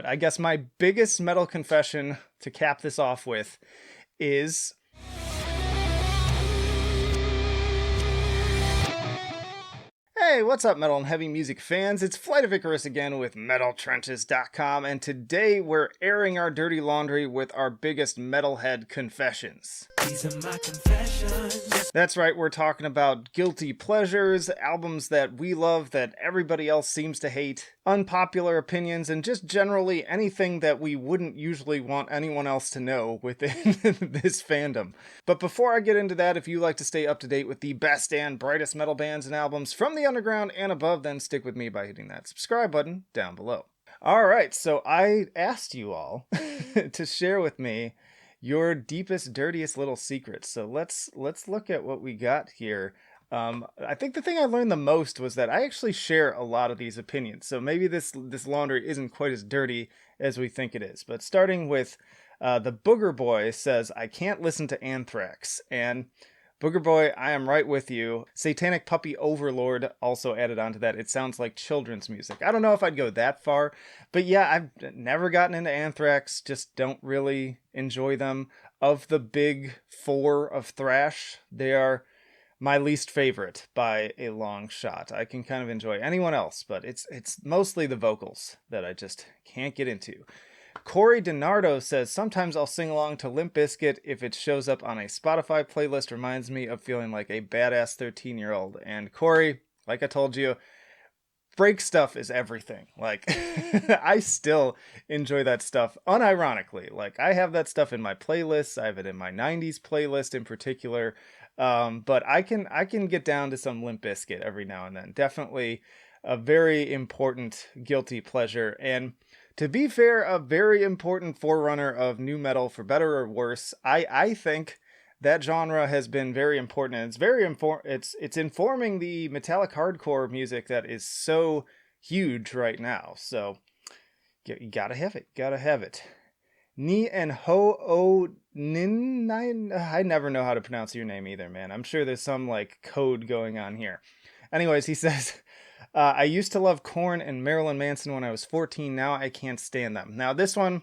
I guess my biggest metal confession to cap this off with is hey, what's up, metal and heavy music fans? It's Flight of Icarus again with MetalTrenches.com, and today we're airing our dirty laundry with our biggest metalhead confessions. These are my confessions. That's right, we're talking about guilty pleasures, albums that we love that everybody else seems to hate, unpopular opinions, and just generally anything that we wouldn't usually want anyone else to know within this fandom. But before I get into that, if you like to stay up to date with the best and brightest metal bands and albums from the underground and above, then stick with me by hitting that subscribe button down below. Alright, so I asked you all to share with me your deepest, dirtiest little secrets. So let's look at what we got here. I think the thing I learned the most was that I actually share a lot of these opinions. So maybe this laundry isn't quite as dirty as we think it is. But starting with the Booger Boy says, I can't listen to Anthrax. And Booger Boy, I am right with you. Satanic Puppy Overlord also added on to that. It sounds like children's music. I don't know if I'd go that far, but yeah, I've never gotten into Anthrax. Just don't really enjoy them. Of the big four of thrash, they are my least favorite by a long shot. I can kind of enjoy anyone else, but it's mostly the vocals that I just can't get into. Corey DiNardo says, sometimes I'll sing along to Limp Bizkit if it shows up on a Spotify playlist. Reminds me of feeling like a badass 13-year-old. And Corey, like I told you, break stuff is everything. Like, I still enjoy that stuff unironically. Like, I have that stuff in my playlists. I have it in my 90s playlist in particular. But I can get down to some Limp Bizkit every now and then. Definitely a very important guilty pleasure. And to be fair, a very important forerunner of nu metal, for better or worse. I think that genre has been very important, and it's informing the metallic hardcore music that is so huge right now. So you gotta have it, Ni and Ho O Nin. I never know how to pronounce your name either, man. I'm sure there's some like code going on here. Anyways, he says, I used to love Korn and Marilyn Manson when I was 14. Now I can't stand them. Now this one,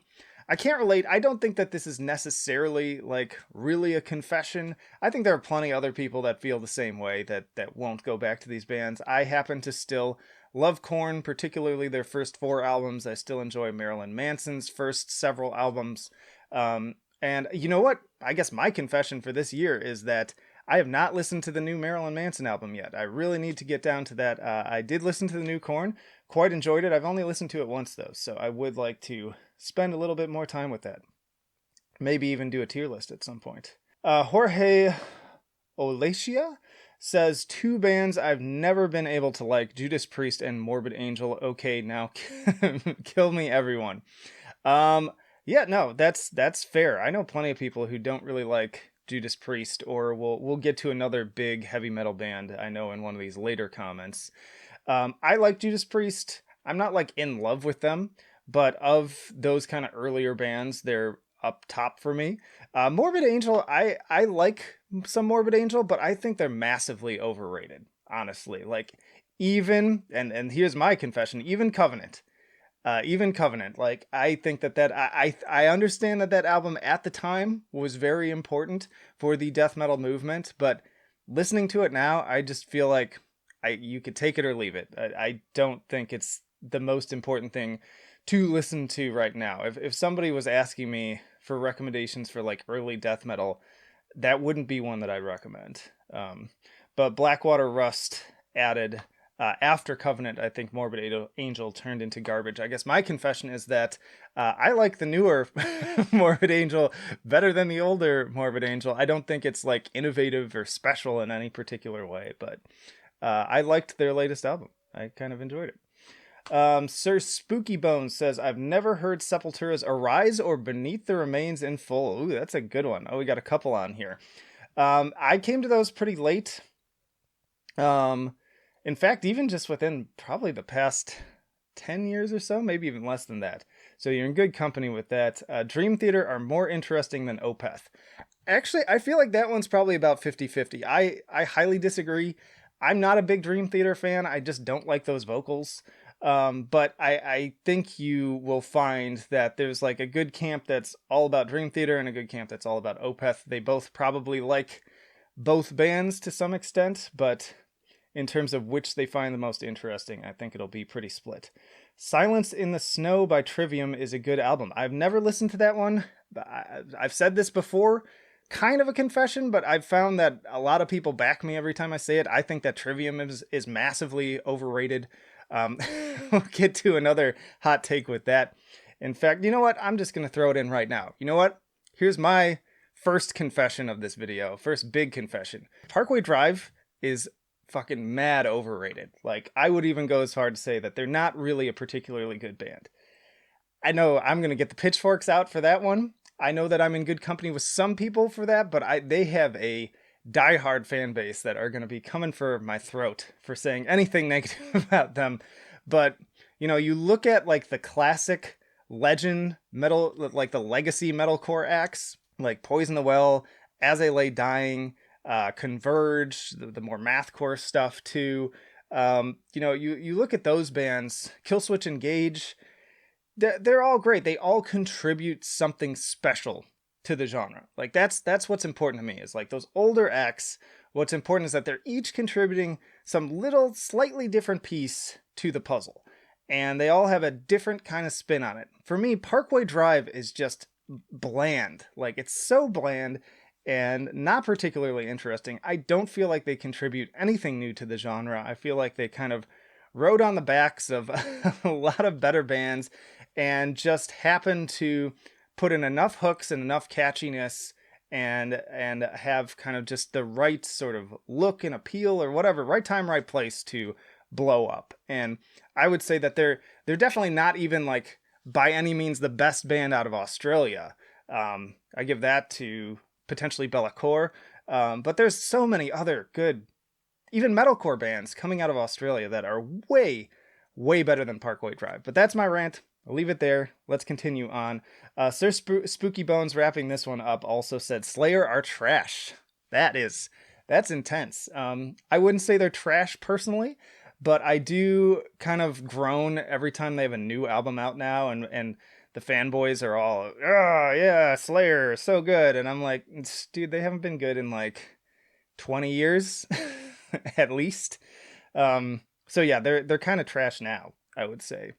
I can't relate. I don't think that this is necessarily like really a confession. I think there are plenty of other people that feel the same way, that won't go back to these bands. I happen to still love Korn, particularly their first 4 albums. I still enjoy Marilyn Manson's first several albums. And you know what? I guess my confession for this year is that I have not listened to the new Marilyn Manson album yet. I really need to get down to that. I did listen to the new Korn, quite enjoyed it. I've only listened to it once though, so I would like to spend a little bit more time with that. Maybe even do a tier list at some point. Jorge Olacia says, 2 bands I've never been able to like, Judas Priest and Morbid Angel. Okay, now kill me everyone. Yeah, no, that's fair. I know plenty of people who don't really like Judas Priest, or we'll get to another big heavy metal band I know in one of these later comments. I like Judas Priest. I'm not like in love with them, but of those kind of earlier bands, they're up top for me. Morbid Angel, I like some Morbid Angel, but I think they're massively overrated, honestly. Like, even, and here's my confession, even Covenant, like, I think I understand that album at the time was very important for the death metal movement, but listening to it now, I just feel like you could take it or leave it. I don't think it's the most important thing to listen to right now. If somebody was asking me for recommendations for like early death metal, that wouldn't be one that I'd recommend. But Blackwater Rust added, after Covenant, I think Morbid Angel turned into garbage. I guess my confession is that I like the newer Morbid Angel better than the older Morbid Angel. I don't think it's like innovative or special in any particular way, but I liked their latest album. I kind of enjoyed it. Sir Spooky Bones says, I've never heard Sepultura's Arise or Beneath the Remains in full. Ooh, that's a good one. Oh, we got a couple on here. I came to those pretty late. In fact, even just within probably the past 10 years or so, maybe even less than that. So you're in good company with that. Dream Theater are more interesting than Opeth. Actually, I feel like that one's probably about 50-50. I highly disagree. I'm not a big Dream Theater fan. I just don't like those vocals. But I think you will find that there's like a good camp that's all about Dream Theater and a good camp that's all about Opeth. They both probably like both bands to some extent, but in terms of which they find the most interesting, I think it'll be pretty split. Silence in the Snow by Trivium is a good album. I've never listened to that one. I've said this before, kind of a confession, but I've found that a lot of people back me every time I say it. I think that Trivium is massively overrated. We'll get to another hot take with that. In fact, you know what? I'm just going to throw it in right now. You know what? Here's my first confession of this video. First big confession. Parkway Drive is fucking mad overrated. Like, I would even go as far to say that they're not really a particularly good band. I know I'm going to get the pitchforks out for that one. I know that I'm in good company with some people for that, but they have a diehard fan base that are going to be coming for my throat for saying anything negative about them. But, you know, you look at like the classic legend metal, like the legacy metalcore acts, like Poison the Well, As I Lay Dying, Converge, the more mathcore stuff too. You know, you look at those bands, Killswitch Engage, they're all great. They all contribute something special to the genre. Like that's what's important to me, is like those older acts. What's important is that they're each contributing some little slightly different piece to the puzzle, and they all have a different kind of spin on it. For me, Parkway Drive is just bland. Like, it's so bland and not particularly interesting. I don't feel like they contribute anything new to the genre. I feel like they kind of rode on the backs of a lot of better bands and just happened to put in enough hooks and enough catchiness and have kind of just the right sort of look and appeal or whatever, right time, right place to blow up. And I would say that they're definitely not even like by any means the best band out of Australia. I give that to potentially Bellacore, but there's so many other good, even metalcore bands coming out of Australia that are way, way better than Parkway Drive. But that's my rant. I'll leave it there. Let's continue on. Sir Spooky Bones, wrapping this one up, also said Slayer are trash. That's intense. I wouldn't say they're trash personally, but I do kind of groan every time they have a new album out now, and the fanboys are all, oh yeah, Slayer, so good. And I'm like, dude, they haven't been good in like 20 years at least. So yeah, they're kind of trash now, I would say.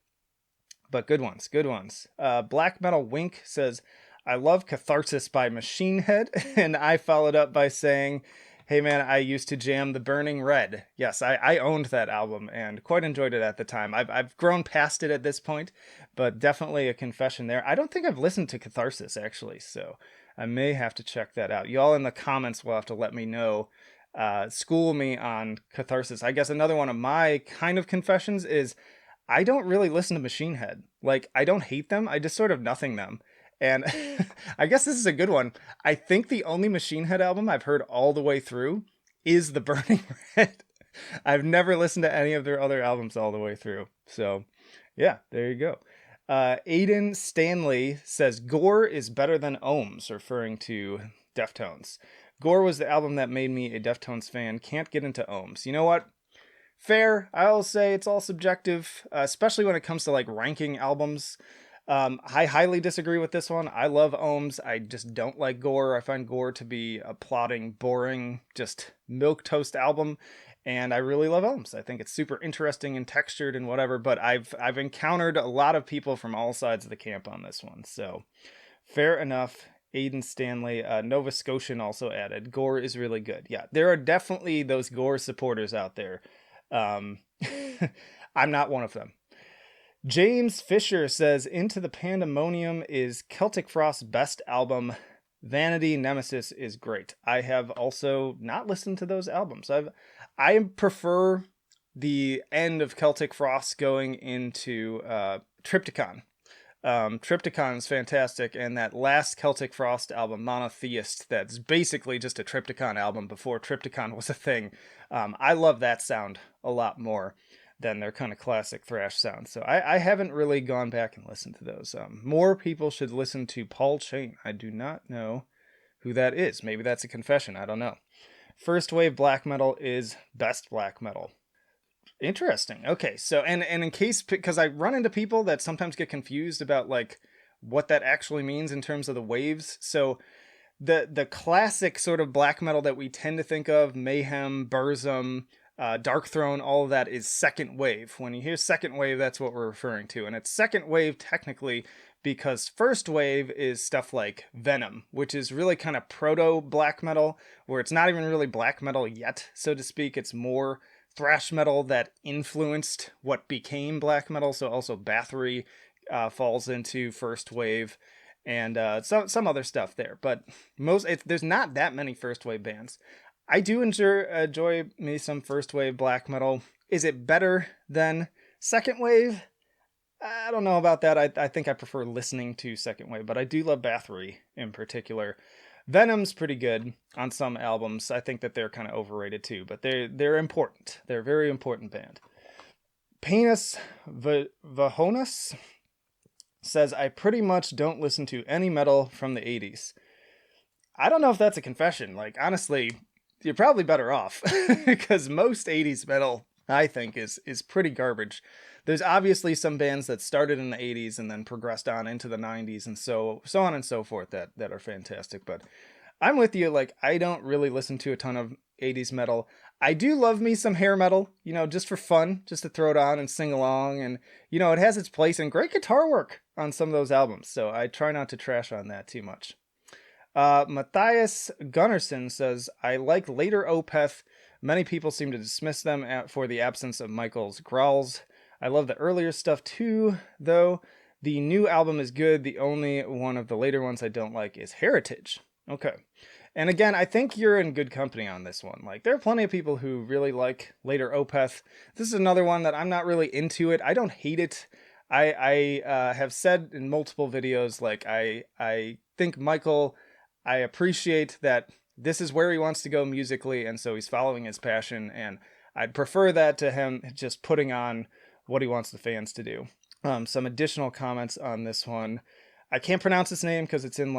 But good ones. Black Metal Wink says, I love Catharsis by Machine Head. And I followed up by saying, hey man, I used to jam The Burning Red. Yes, I owned that album and quite enjoyed it at the time. I've grown past it at this point, but definitely a confession there. I don't think I've listened to Catharsis actually, so I may have to check that out. Y'all in the comments will have to let me know. School me on Catharsis. I guess another one of my kind of confessions is I don't really listen to Machine Head. Like, I don't hate them. I just sort of nothing them. And I guess this is a good one. I think the only Machine Head album I've heard all the way through is The Burning Red. I've never listened to any of their other albums all the way through. So, yeah, there you go. Aiden Stanley says, Gore is better than Ohms, referring to Deftones. Gore was the album that made me a Deftones fan. Can't get into Ohms. You know what? Fair. I'll say it's all subjective, especially when it comes to like ranking albums. I highly disagree with this one. I love Ohms. I just don't like Gore. I find Gore to be a plodding, boring, just milquetoast album. And I really love Ohms. I think it's super interesting and textured and whatever, but I've encountered a lot of people from all sides of the camp on this one. So fair enough. Aiden Stanley, Nova Scotian also added, Gore is really good. Yeah, there are definitely those Gore supporters out there. I'm not one of them. James Fisher says, Into the Pandemonium is Celtic Frost's best album. Vanity Nemesis is great. I have also not listened to those albums. I prefer the end of Celtic Frost going into Triptykon. Triptykon is fantastic, and that last Celtic Frost album, Monotheist, that's basically just a Triptykon album before Triptykon was a thing. I love that sound a lot more than their kind of classic thrash sound. So I haven't really gone back and listened to those. More people should listen to Paul Chain. I do not know who that is. Maybe that's a confession. I don't know. First wave black metal is best black metal. Interesting. Okay, so and in case, because I run into people that sometimes get confused about like what that actually means in terms of the waves. So the classic sort of black metal that we tend to think of, Mayhem, Burzum, Dark Throne, all of that is second wave. When you hear second wave, that's what we're referring to, and it's second wave technically because first wave is stuff like Venom, which is really kind of proto black metal, where it's not even really black metal yet, so to speak. It's more thrash metal that influenced what became black metal. So also Bathory falls into first wave, and some other stuff there. But there's not that many first wave bands. I do enjoy me some first wave black metal. Is it better than second wave? I don't know about that. I think I prefer listening to second wave, but I do love Bathory in particular. Venom's pretty good on some albums. I think that they're kind of overrated too, but they're important. They're a very important band. Penis Vahonas says, I pretty much don't listen to any metal from the 80s. I don't know if that's a confession. Like, honestly, you're probably better off because most 80s metal, I think, is pretty garbage. There's obviously some bands that started in the 80s and then progressed on into the 90s and so on and so forth that are fantastic. But I'm with you. Like, I don't really listen to a ton of 80s metal. I do love me some hair metal, just for fun, just to throw it on and sing along. And, it has its place and great guitar work on some of those albums. So I try not to trash on that too much. Matthias Gunnarsson says, I like later Opeth. Many people seem to dismiss them for the absence of Michael's growls. I love the earlier stuff too, though. The new album is good. The only one of the later ones I don't like is Heritage. Okay. And again, I think you're in good company on this one. Like, there are plenty of people who really later Opeth. This is another one that I'm not really into it. I don't hate it. I have said in multiple videos, like, I think Michael, I appreciate that this is where he wants to go musically, and so he's following his passion, and I'd prefer that to him just putting on what he wants the fans to do. Some additional comments on this one. I can't pronounce his name because it's in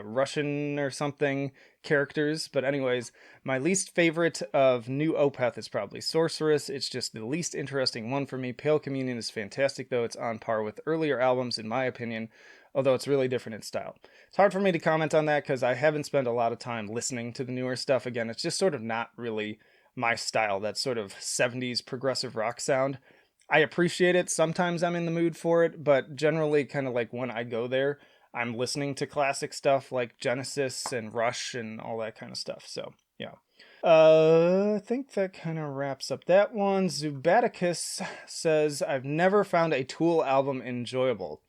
Russian or something characters. But anyways, my least favorite of new Opeth is probably Sorceress. It's just the least interesting one for me. Pale Communion is fantastic, though. It's on par with earlier albums, in my opinion, although it's really different in style. It's hard for me to comment on that because I haven't spent a lot of time listening to the newer stuff. Again, it's just sort of not really my style, that sort of 70s progressive rock sound. I appreciate it. Sometimes I'm in the mood for it, but generally kind of like when I go there, I'm listening to classic stuff like Genesis and Rush and all that kind of stuff. So, yeah. I think that kind of wraps up that one. Zubaticus says, I've never found a Tool album enjoyable.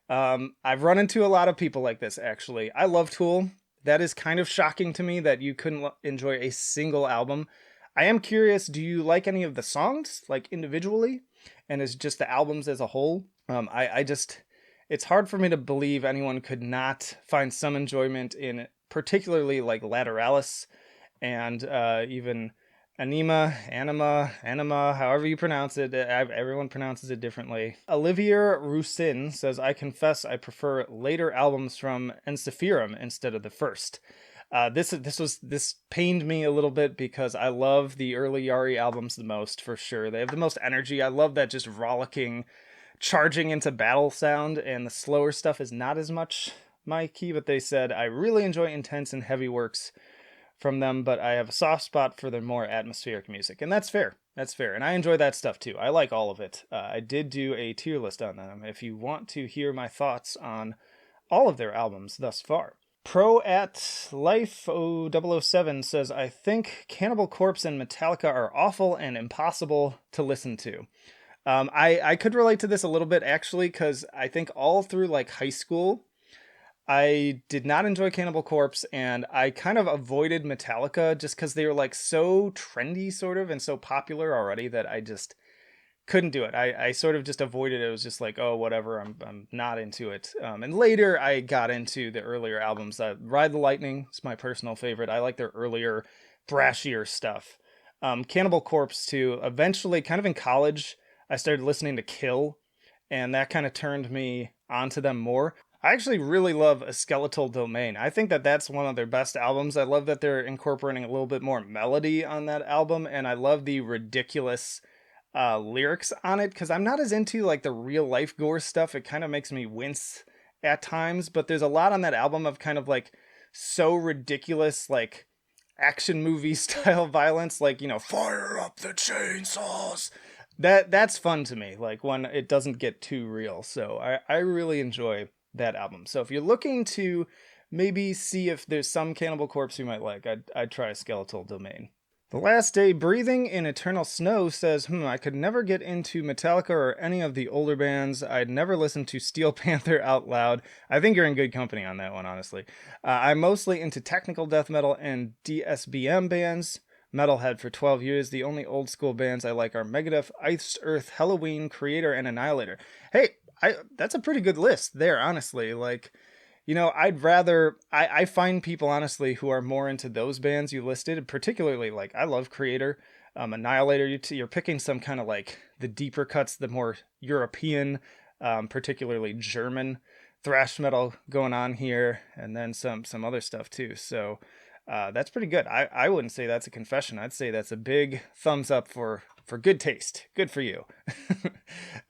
I've run into a lot of people like this, actually. I love Tool. That is kind of shocking to me that you couldn't enjoy a single album. I am curious, do you like any of the songs, like individually? And is just the albums as a whole? It's hard for me to believe anyone could not find some enjoyment in particularly like Lateralis and even Anima, however you pronounce it. Everyone pronounces it differently. Olivier Roussin says, I confess I prefer later albums from Encephirum instead of the first. This pained me a little bit because I love the early Yari albums the most, for sure. They have the most energy. I love that just rollicking, charging into battle sound, and the slower stuff is not as much my key, but they said, I really enjoy intense and heavy works from them, but I have a soft spot for their more atmospheric music, and that's fair. That's fair, and I enjoy that stuff too. I like all of it. I did do a tier list on them if you want to hear my thoughts on all of their albums thus far. Pro at Life 007 says, I think Cannibal Corpse and Metallica are awful and impossible to listen to. I could relate to this a little bit, actually, because I think all through like high school, I did not enjoy Cannibal Corpse, and I kind of avoided Metallica just because they were like so trendy, sort of, and so popular already that I just couldn't do it. I sort of just avoided it. It was just like, oh, whatever, I'm not into it. And later I got into the earlier albums. Ride the Lightning is my personal favorite. I like their earlier, thrashier stuff. Cannibal Corpse too. Eventually, kind of in college, I started listening to Kill, and that kind of turned me onto them more. I actually really love A Skeletal Domain. I think that that's one of their best albums. I love that they're incorporating a little bit more melody on that album, and I love the ridiculous lyrics on it because I'm not as into like the real life gore stuff. It kind of makes me wince at times, but there's a lot on that album of kind of like so ridiculous, like action movie style violence, like, you know, fire up the chainsaws. That's fun to me, like when it doesn't get too real. So I really enjoy that album. So if you're looking to maybe see if there's some Cannibal Corpse you might like, I'd try Skeletal Domain. The Last Day Breathing in Eternal Snow says, I could never get into Metallica or any of the older bands. I'd never listen to Steel Panther out loud. I think you're in good company on that one, honestly. I'm mostly into technical death metal and DSBM bands. Metalhead for 12 years. The only old school bands I like are Megadeth, Iced Earth, Halloween, Creator, and Annihilator. Hey, that's a pretty good list there, honestly. Like, you know, I find people, honestly, who are more into those bands you listed, particularly, like, I love Creator, Annihilator, you're picking some kind of, like, the deeper cuts, the more European, particularly German thrash metal going on here, and then some other stuff, too, so that's pretty good. I wouldn't say that's a confession. I'd say that's a big thumbs up for good taste. Good for you.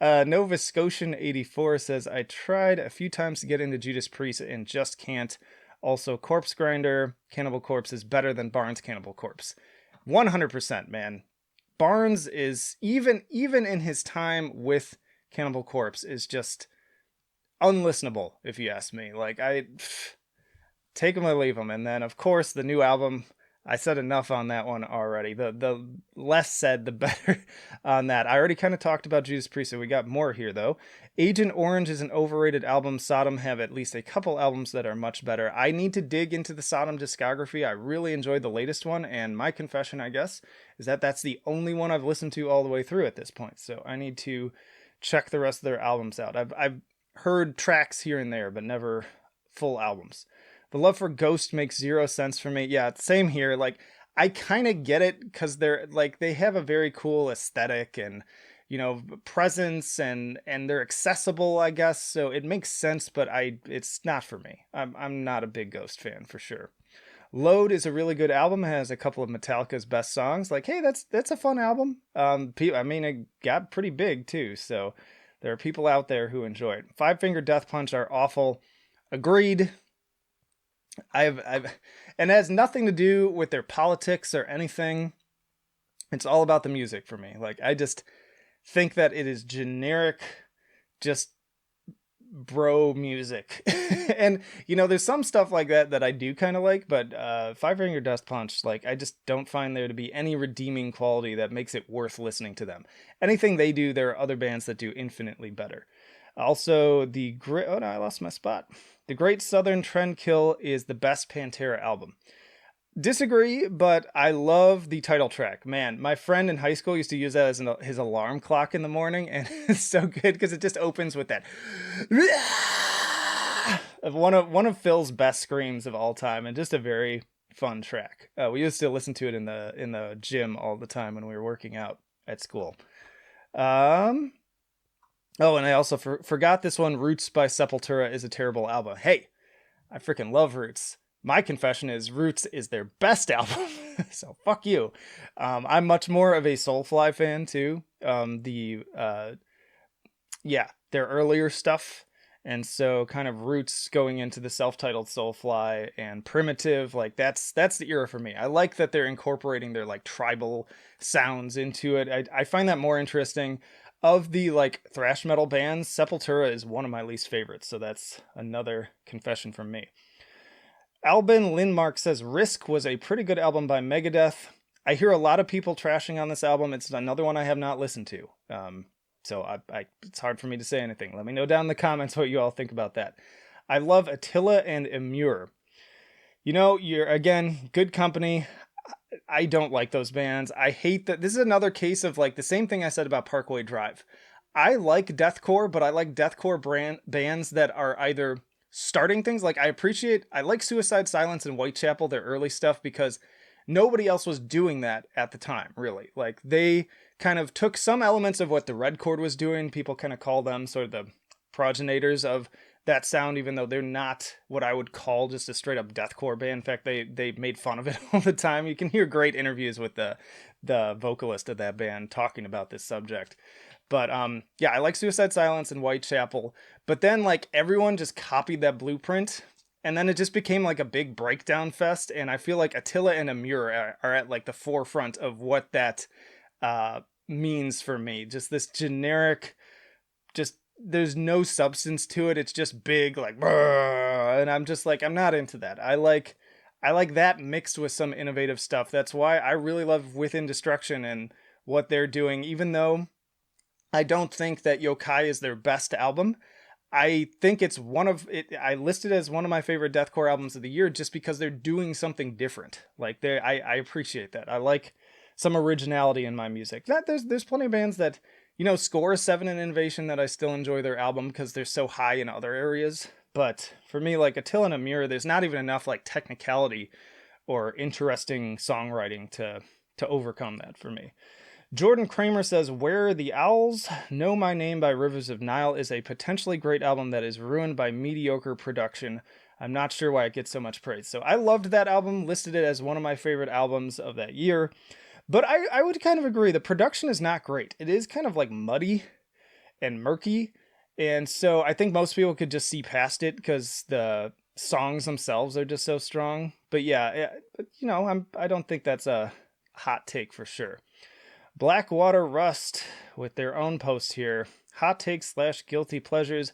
Nova Scotian 84 says, I tried a few times to get into Judas Priest and just can't. Also, Corpse Grinder, Cannibal Corpse is better than Barnes Cannibal Corpse. 100%, man. Barnes is, even in his time with Cannibal Corpse, is just unlistenable, if you ask me. Like, take him or leave him. And then, of course, the new album, I said enough on that one already. The less said, the better on that. I already kind of talked about Judas Priest, so we got more here, though. Agent Orange is an overrated album. Sodom have at least a couple albums that are much better. I need to dig into the Sodom discography. I really enjoyed the latest one, and my confession, I guess, is that that's the only one I've listened to all the way through at this point. So I need to check the rest of their albums out. I've heard tracks here and there, but never full albums. The Love for Ghost makes zero sense for me. Yeah, same here. Like, I kind of get it because they're like, they have a very cool aesthetic and, you know, presence, and they're accessible, I guess. So it makes sense, but it's not for me. I'm not a big Ghost fan for sure. Load is a really good album. It has a couple of Metallica's best songs. Like, hey, that's a fun album. I mean, it got pretty big too. So there are people out there who enjoy it. Five Finger Death Punch are awful. Agreed. And it has nothing to do with their politics or anything. It's all about the music for me. Like, I just think that it is generic, just bro music. And, you know, there's some stuff like that I do kind of like, but Five Finger Death Punch, like, I just don't find there to be any redeeming quality that makes it worth listening to them. Anything they do, there are other bands that do infinitely better. Also, oh no, I lost my spot. The Great Southern Trendkill is the best Pantera album. Disagree, but I love the title track. Man, my friend in high school used to use that as his alarm clock in the morning, and it's so good because it just opens with that one of Phil's best screams of all time, and just a very fun track. We used to listen to it in the gym all the time when we were working out at school. Oh, and I also forgot this one. Roots by Sepultura is a terrible album. Hey, I freaking love Roots. My confession is Roots is their best album. So fuck you. I'm much more of a Soulfly fan too. Their earlier stuff. And so kind of Roots going into the self-titled Soulfly and Primitive, like that's the era for me. I like that they're incorporating their like tribal sounds into it. I find that more interesting. Of the like thrash metal bands, Sepultura is one of my least favorites, so that's another confession from me. Albin Lindmark says Risk was a pretty good album by Megadeth. I hear a lot of people trashing on this album. It's another one I have not listened to. So it's hard for me to say anything. Let me know down in the comments what you all think about that. I love Attila and Emmure. You know, you're, again, good company. I don't like those bands. I hate that. This is another case of like the same thing I said about Parkway Drive. I like deathcore, but I like deathcore bands that are either starting things. Like I like Suicide Silence and Whitechapel, their early stuff, because nobody else was doing that at the time, really. Like they kind of took some elements of what the Red Chord was doing. People kind of call them sort of the progenitors of that sound, even though they're not what I would call just a straight up deathcore band. In fact, they made fun of it all the time. You can hear great interviews with the vocalist of that band talking about this subject. But yeah, I like Suicide Silence and Whitechapel. But then like everyone just copied that blueprint, and then it just became like a big breakdown fest. And I feel like Attila and Amur are at like the forefront of what that means for me. Just this generic, just there's no substance to it. It's just big, like, and I'm just like, I'm not into that. I like that mixed with some innovative stuff. That's why I really love Within Destruction and what they're doing, even though I don't think that Yokai is their best album. I think it's one of it. I listed it as one of my favorite deathcore albums of the year just because they're doing something different. Like I appreciate that. I like some originality in my music. That there's plenty of bands that, you know, score a 7 in Innovation that I still enjoy their album because they're so high in other areas. But for me, like Attila and Amir, there's not even enough like technicality or interesting songwriting to overcome that for me. Jordan Kramer says, Where the Owls Know My Name by Rivers of Nile is a potentially great album that is ruined by mediocre production. I'm not sure why it gets so much praise. So I loved that album, listed it as one of my favorite albums of that year. But I would kind of agree. The production is not great. It is kind of like muddy and murky. And so I think most people could just see past it because the songs themselves are just so strong. But yeah, you know, I don't think that's a hot take for sure. Blackwater Rust with their own post here. Hot takes / guilty pleasures.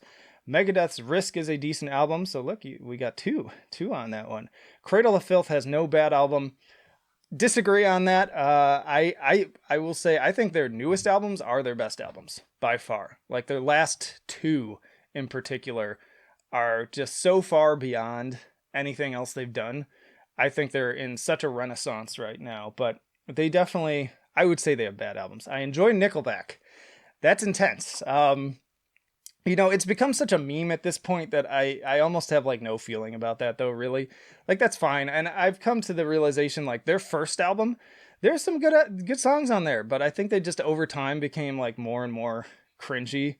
Megadeth's Risk is a decent album. So look, we got two on that one. Cradle of Filth has no bad album. Disagree on that. I will say I think their newest albums are their best albums by far. Like their last two in particular are just so far beyond anything else they've done. I think they're in such a renaissance right now, but they definitely, I would say they have bad albums. I enjoy Nickelback. That's intense. You know, it's become such a meme at this point that I almost have like no feeling about that though, really. Like that's fine. And I've come to the realization like their first album, there's some good songs on there, but I think they just over time became like more and more cringy.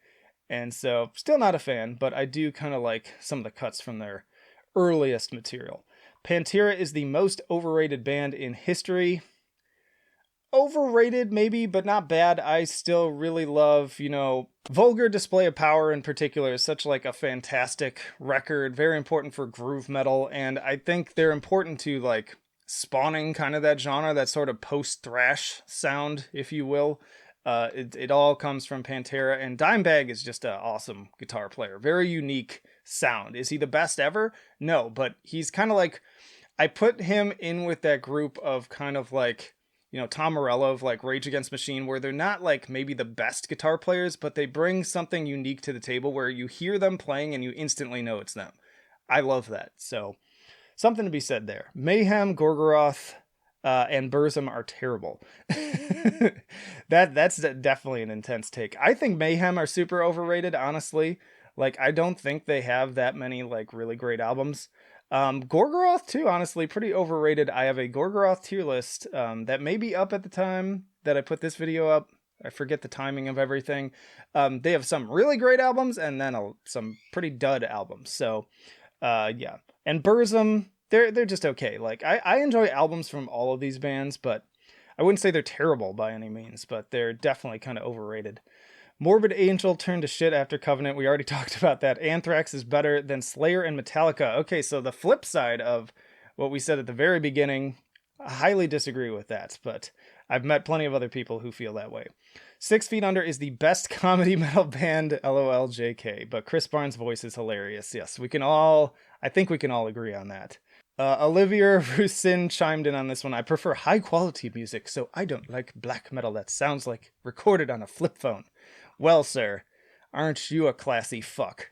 And so still not a fan, but I do kind of like some of the cuts from their earliest material. Pantera is the most overrated band in history. Overrated maybe, but not bad. I still really love, you know, Vulgar Display of Power in particular is such like a fantastic record, very important for groove metal, and I think they're important to like spawning kind of that genre, that sort of post-thrash sound, if you will. It all comes from Pantera, and Dimebag is just an awesome guitar player. Very unique sound. Is he the best ever? No, but he's kind of like, I put him in with that group of kind of like, you know, Tom Morello of like Rage Against Machine, where they're not like maybe the best guitar players, but they bring something unique to the table where you hear them playing and you instantly know it's them. I love that. So something to be said there. Mayhem, Gorgoroth, and Burzum are terrible. That's definitely an intense take. I think Mayhem are super overrated, honestly. Like, I don't think they have that many like really great albums. Gorgoroth too, honestly, pretty overrated. I have a Gorgoroth tier list that may be up at the time that I put this video up. I forget the timing of everything. They have some really great albums and then some pretty dud albums. So, yeah. And Burzum, they're just okay. Like I enjoy albums from all of these bands, but I wouldn't say they're terrible by any means, but they're definitely kind of overrated. Morbid Angel turned to shit after Covenant. We already talked about that. Anthrax is better than Slayer and Metallica. Okay, so the flip side of what we said at the very beginning, I highly disagree with that, but I've met plenty of other people who feel that way. 6 Feet Under is the best comedy metal band, LOL JK, but Chris Barnes' voice is hilarious. Yes, I think we can all agree on that. Olivia Rusin chimed in on this one. I prefer high quality music, so I don't like black metal that sounds like recorded on a flip phone. Well, sir, aren't you a classy fuck?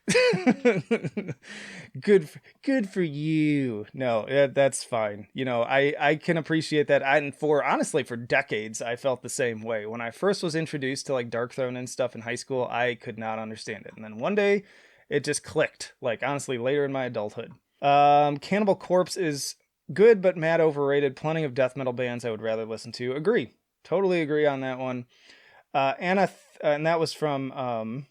Good for you. No, that's fine. You know, I can appreciate that. And honestly, for decades, I felt the same way. When I first was introduced to like Darkthrone and stuff in high school, I could not understand it. And then one day it just clicked, like honestly, later in my adulthood. Cannibal Corpse is good, but mad overrated. Plenty of death metal bands I would rather listen to. Agree. Totally agree on that one. And that was from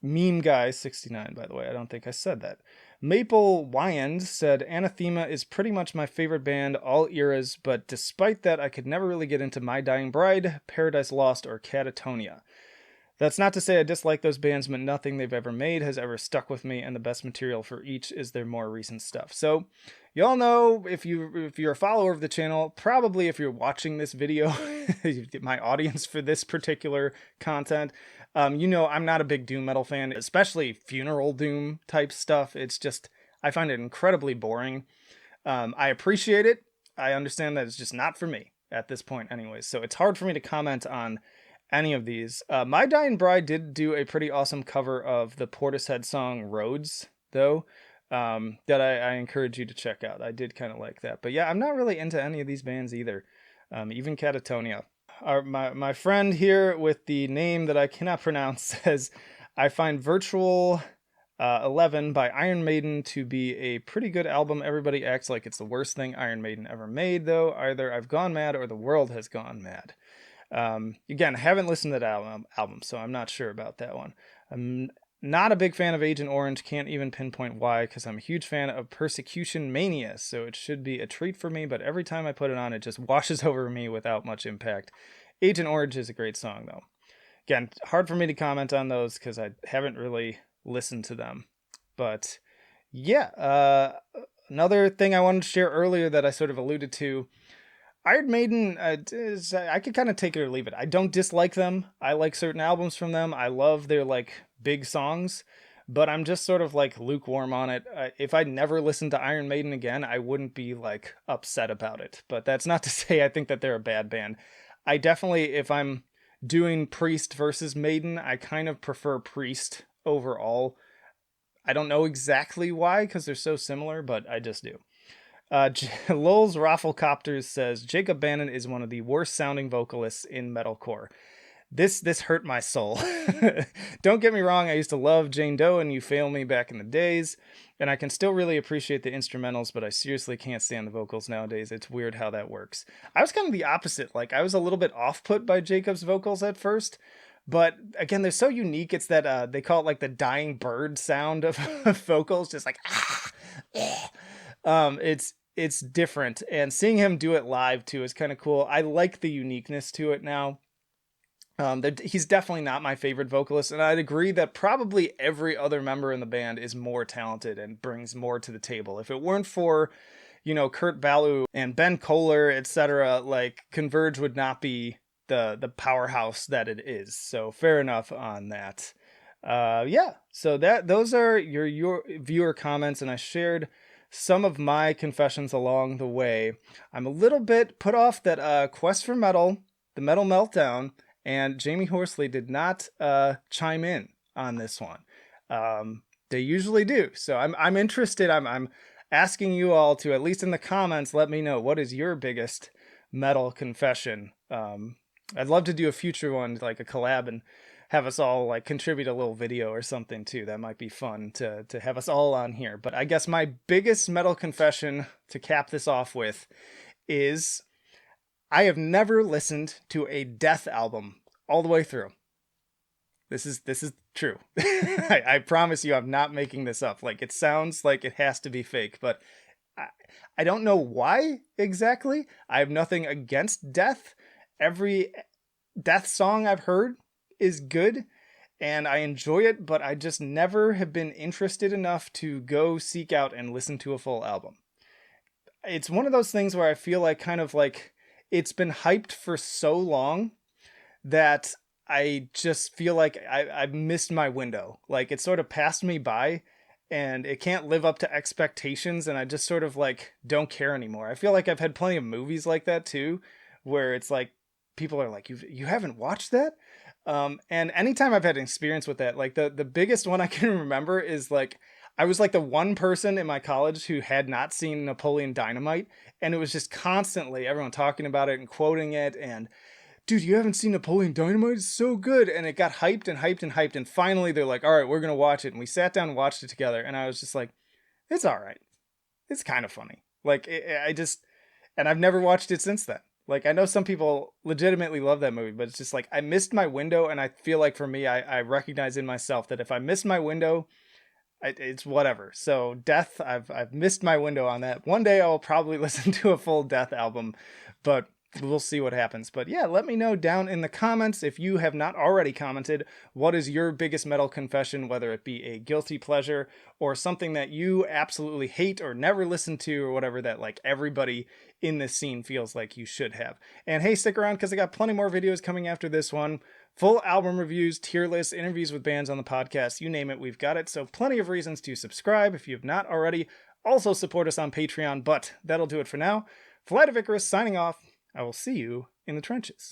Meme Guy 69, by the way. I don't think I said that. Maple Wyand said, Anathema is pretty much my favorite band, all eras, but despite that, I could never really get into My Dying Bride, Paradise Lost, or Catatonia. That's not to say I dislike those bands, but nothing they've ever made has ever stuck with me, and the best material for each is their more recent stuff. So, y'all know, if you're a follower of the channel, probably if you're watching this video, my audience for this particular content, you know I'm not a big doom metal fan, especially funeral doom type stuff. It's just, I find it incredibly boring. I appreciate it. I understand that it's just not for me at this point anyways, so it's hard for me to comment on any of these. My Dying Bride did do a pretty awesome cover of the Portishead song Roads, though, that I encourage you to check out. I did kind of like that. But yeah, I'm not really into any of these bands either, even Catatonia. My friend here with the name that I cannot pronounce says, I find Virtual 11 by Iron Maiden to be a pretty good album. Everybody acts like it's the worst thing Iron Maiden ever made, though. Either I've gone mad or the world has gone mad. Again, haven't listened to that album, so I'm not sure about that one. I'm not a big fan of Agent Orange, can't even pinpoint why, because I'm a huge fan of Persecution Mania, so it should be a treat for me, but every time I put it on, it just washes over me without much impact. Agent Orange is a great song, though. Again, hard for me to comment on those, because I haven't really listened to them. But, yeah, another thing I wanted to share earlier that I sort of alluded to, Iron Maiden, I could kind of take it or leave it. I don't dislike them. I like certain albums from them. I love their like big songs, but I'm just sort of like lukewarm on it. If I never listened to Iron Maiden again, I wouldn't be like upset about it. But that's not to say I think that they're a bad band. I definitely, if I'm doing Priest versus Maiden, I kind of prefer Priest overall. I don't know exactly why, because they're so similar, but I just do. Lowell's Rafflecopters says, Jacob Bannon is one of the worst sounding vocalists in metalcore. This hurt my soul. Don't get me wrong, I used to love Jane Doe and You Fail Me back in the days, and I can still really appreciate the instrumentals, but I seriously can't stand the vocals nowadays. It's weird how that works. I was kind of the opposite. Like, I was a little bit off-put by Jacob's vocals at first, but again, they're so unique. It's that they call it like the dying bird sound of vocals, just like it's different, and seeing him do it live too is kind of cool. I like the uniqueness to it now. He's definitely not my favorite vocalist, and I'd agree that probably every other member in the band is more talented and brings more to the table. If it weren't for, you know, Kurt Ballou and Ben Kohler, etc., like Converge would not be the powerhouse that it is. So fair enough on that. Yeah, so those are your viewer comments, and I shared some of my confessions along the way. I'm a little bit put off that Quest for Metal, the Metal Meltdown, and Jamie Horsley did not chime in on this one. They usually do, so I'm interested. I'm asking you all to, at least in the comments, let me know what is your biggest metal confession. I'd love to do a future one, like a collab, and have us all like contribute a little video or something too. That might be fun to have us all on here. But I guess my biggest metal confession to cap this off with is I have never listened to a Death album all the way through. This is true. I promise you, I'm not making this up. Like, it sounds like it has to be fake, but I don't know why exactly. I have nothing against Death. Every Death song I've heard is good, and I enjoy it, but I just never have been interested enough to go seek out and listen to a full album. It's one of those things where I feel like kind of like it's been hyped for so long that I just feel like I've missed my window. Like, it sort of passed me by, and it can't live up to expectations, and I just sort of like don't care anymore. I feel like I've had plenty of movies like that too, where it's like people are like, you haven't watched that? And anytime I've had an experience with that, like the biggest one I can remember is like, I was like the one person in my college who had not seen Napoleon Dynamite, and it was just constantly everyone talking about it and quoting it, and dude, you haven't seen Napoleon Dynamite? It's so good. And it got hyped and hyped and hyped, and finally they're like, all right, we're gonna watch it, and we sat down and watched it together, and I was just like, it's all right. It's kind of funny. Like, and I've never watched it since then. Like, I know some people legitimately love that movie, but it's just like I missed my window, and I feel like for me, I recognize in myself that if I miss my window, it's whatever. So Death, I've missed my window on that. One day I'll probably listen to a full Death album, but we'll see what happens. But yeah, let me know down in the comments if you have not already commented. What is your biggest metal confession, whether it be a guilty pleasure or something that you absolutely hate or never listen to or whatever that like everybody in this scene feels like you should have. And hey, stick around because I got plenty more videos coming after this one. Full album reviews, tier lists, interviews with bands on the podcast, you name it, we've got it. So plenty of reasons to subscribe if you have not already. Also support us on Patreon, but that'll do it for now. Flight of Icarus signing off. I will see you in the trenches.